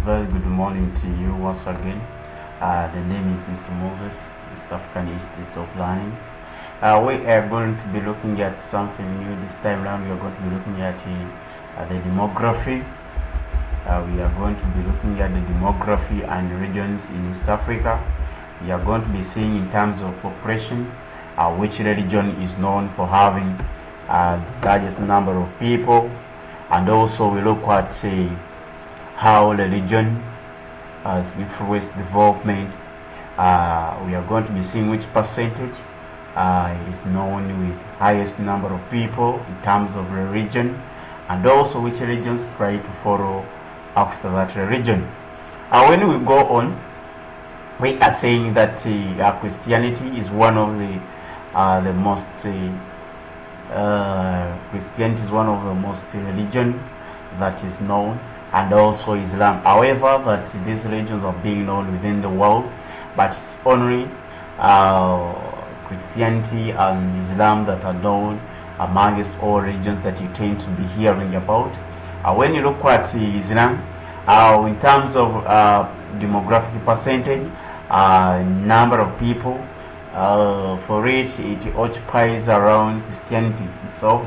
Very good morning to you once again. The name is Mr. Moses, East African Institute of Learning. We are going to be looking at something new this time around. We are going to be looking at the demography. We are going to be looking at the demography and regions in East Africa. We are going to be seeing in terms of population which region is known for having the largest number of people, and also we look at how religion has influenced development. We are going to be seeing which percentage is known with highest number of people in terms of religion, and also which religions try to follow after that religion. When we go on, we are saying that Christianity is one of the most Christianity is one of the most religion that is known, and also Islam. However, that these religions are being known within the world, but it's only Christianity and Islam that are known amongst all religions that you tend to be hearing about. When you look at Islam, in terms of demographic percentage, number of people, for it occupies around Christianity itself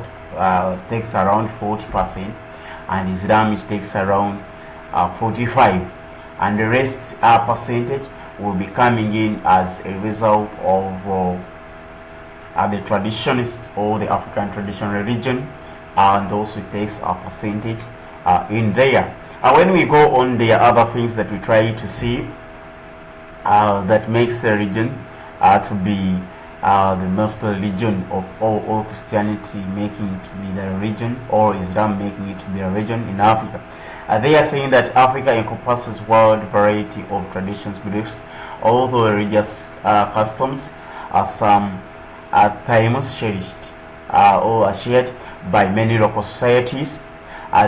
takes around 40%, and Islam it takes around 45%, and the rest percentage will be coming in as a result of the traditionalist or the African traditional religion, and also it takes a percentage in there. When we go on, there are other things that we try to see that makes a region to be the most religion of all Christianity making it to be the religion, or Islam making it to be a region in Africa. They are saying that Africa encompasses wide variety of traditions, beliefs, although religious customs are some at times cherished or are shared by many local societies.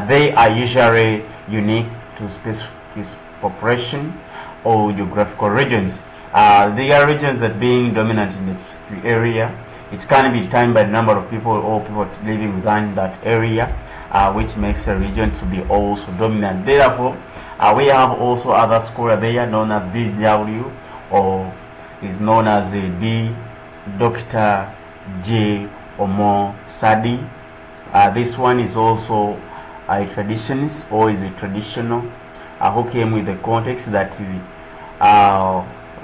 They are usually unique to specific population or geographical regions. They are regions that being dominant in the area. It can be determined by the number of people or people living within that area, which makes a region to be also dominant. Therefore, we have also other scholar there known as DW, or is known as D. Dr. J. Omo Sadi. This one is also a traditionist, or is a traditional, who came with the context that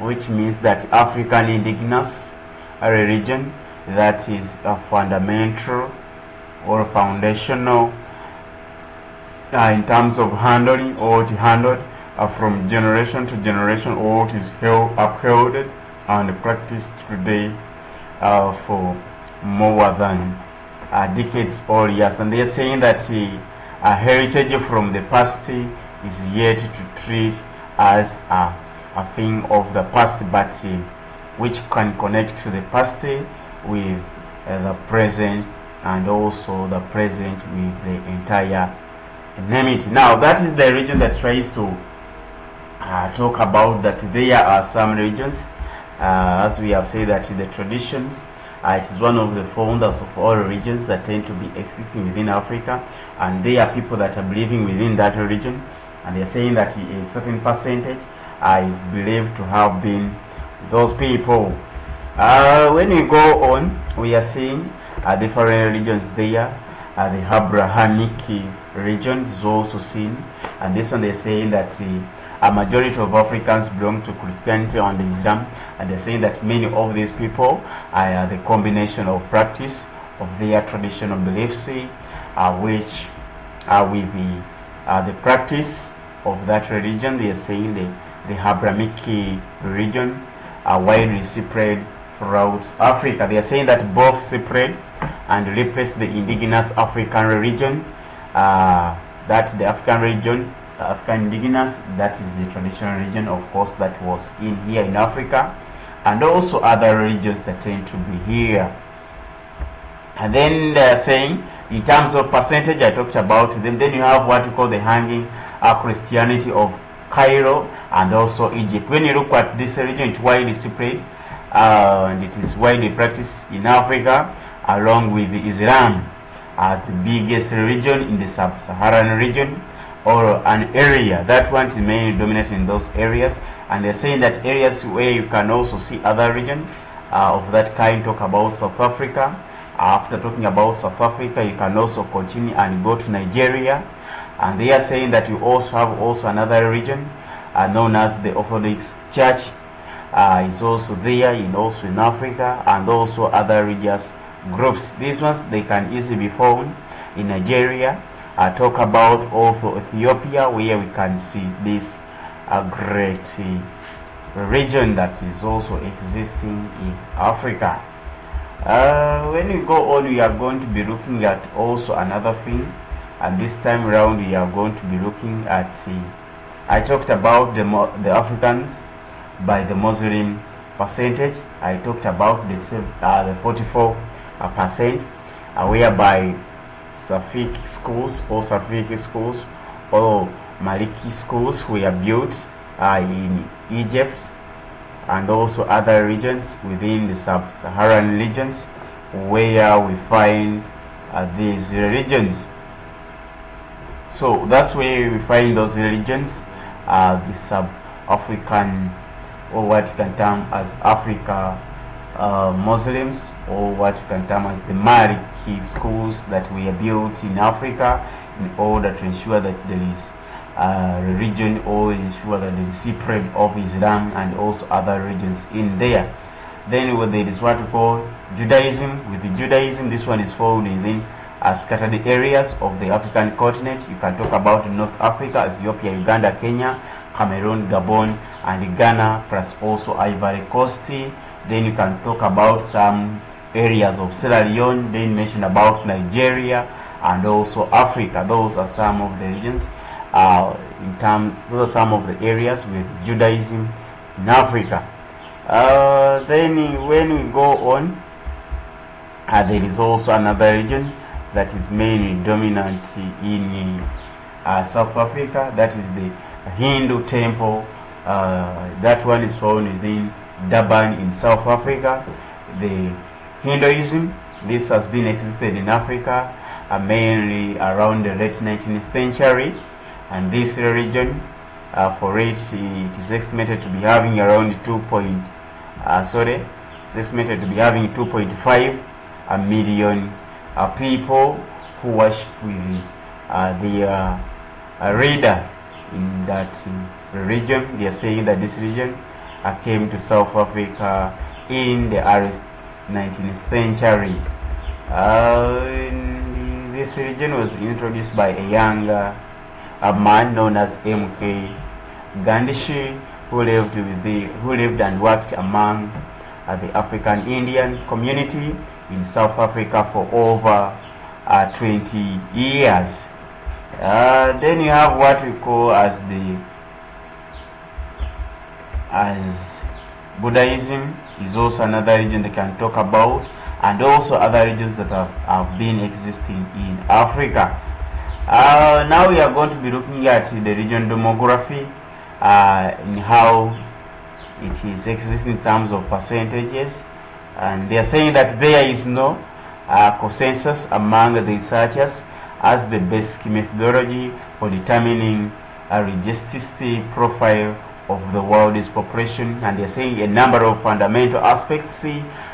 which means that African indigenous religion that is a fundamental or foundational in terms of handling, or it handled from generation to generation, or it is upheld and practiced today for more than decades or years. And they are saying that a heritage from the past is yet to treat as a thing of the past, but which can connect to the past with the present, and also the present with the entire humanity. Now, that is the region that tries to talk about that there are some regions, as we have said, that the traditions, it is one of the founders of all regions that tend to be existing within Africa, and they are people that are believing within that region, and they are saying that a certain percentage is believed to have been those people. When we go on, we are seeing different regions there. The Abrahamic region is also seen, and this one they're saying that a majority of Africans belong to Christianity and Islam, and they're saying that many of these people are the combination of practice of their traditional beliefs, which with the practice of that religion. They are saying the Abrahamic region are widely spread throughout Africa. They are saying that both spread and replace the indigenous African religion. That the African region, African indigenous, that is the traditional religion, of course, that was in here in Africa, and also other religions that tend to be here. And then they are saying, in terms of percentage, I talked about them. Then you have what we call the hanging Christianity of Cairo and also Egypt. When you look at this region, it's widely spread, and it is widely practiced in Africa, along with Islam, the biggest religion in the sub-Saharan region, or an area. That one is mainly dominant in those areas, and they're saying that areas where you can also see other region of that kind. Talk about South Africa. After talking about South Africa, you can also continue and go to Nigeria, and they are saying that you also have also another region known as the Orthodox Church is also there also in Africa, and also other religious groups. These ones, they can easily be found in Nigeria. Talk about also Ethiopia, where we can see this great region that is also existing in Africa. When we go on, we are going to be looking at also another thing, and this time around we are going to be looking at I talked about the Africans by the Muslim percentage. I talked about the 44%, whereby Safiq schools or Maliki schools were built in Egypt and also other regions within the sub-Saharan regions, where we find these religions. So that's where we find those religions, the sub-African, or what you can term as Africa Muslims, or what you can term as the Maliki schools that were built in Africa in order to ensure that there is religion, or ensure that there is spread of Islam and also other religions in there. Then there is what we call Judaism. With the Judaism, this one is found within scattered areas of the African continent. You can talk about North Africa, Ethiopia, Uganda, Kenya, Cameroon, Gabon, and Ghana, plus also Ivory Coast. Then you can talk about some areas of Sierra Leone. Then mention about Nigeria and also Africa. Those are some of the regions. Those are some of the areas with Judaism in Africa. Then when we go on, there is also another region that is mainly dominant in South Africa. That is the Hindu temple. That one is found within Durban in South Africa. The Hinduism, this has been existed in Africa mainly around the late 19th century, and this region for it is estimated to be having around 2.5 million people who worship with their leader in that region. They are saying that this region came to South Africa in the early 19th century. This region was introduced by a young man known as M.K. Gandishi, who lived and worked among the African Indian community in South Africa for over 20 years. Then you have what we call as Buddhism is also another region that can talk about, and also other regions that have been existing in Africa. Now we are going to be looking at the region demography in how it is existing in terms of percentages, and they are saying that there is no consensus among the researchers as the basic methodology for determining a logistic profile of the world's population, and they are saying a number of fundamental aspects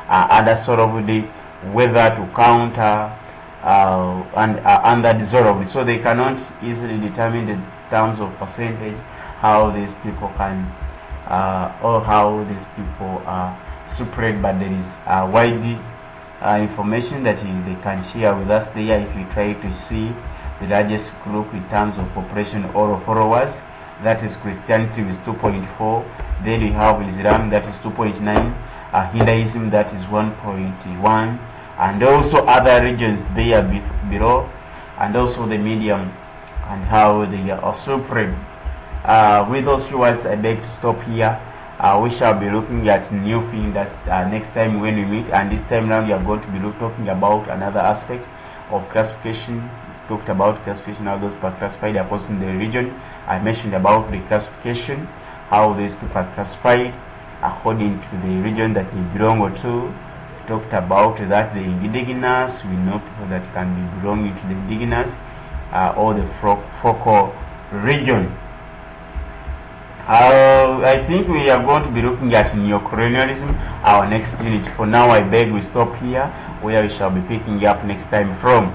are sort of the whether to counter and that dissolved, so they cannot easily determine the terms of percentage how these people can or how these people are spread, but there is wide information that they can share with us there. If you try to see the largest group in terms of population or followers, that is Christianity with 2.4, then we have Islam, that is 2.9, Hinduism, that is 1.1, and also other regions there below, and also the medium and how they are spread. With those few words, I beg to stop here. We shall be looking at new things next time when we meet, and this time around we are going to be talking about another aspect of classification. Talked about classification, how those people are classified according to the region. I mentioned about the classification, how these people are classified according to the region that they belong to. Talked about that the indigenous, we know people that can be belonging to the indigenous or the focal region. I think we are going to be looking at neocolonialism, our next unit. For now, I beg we stop here, where we shall be picking up next time from.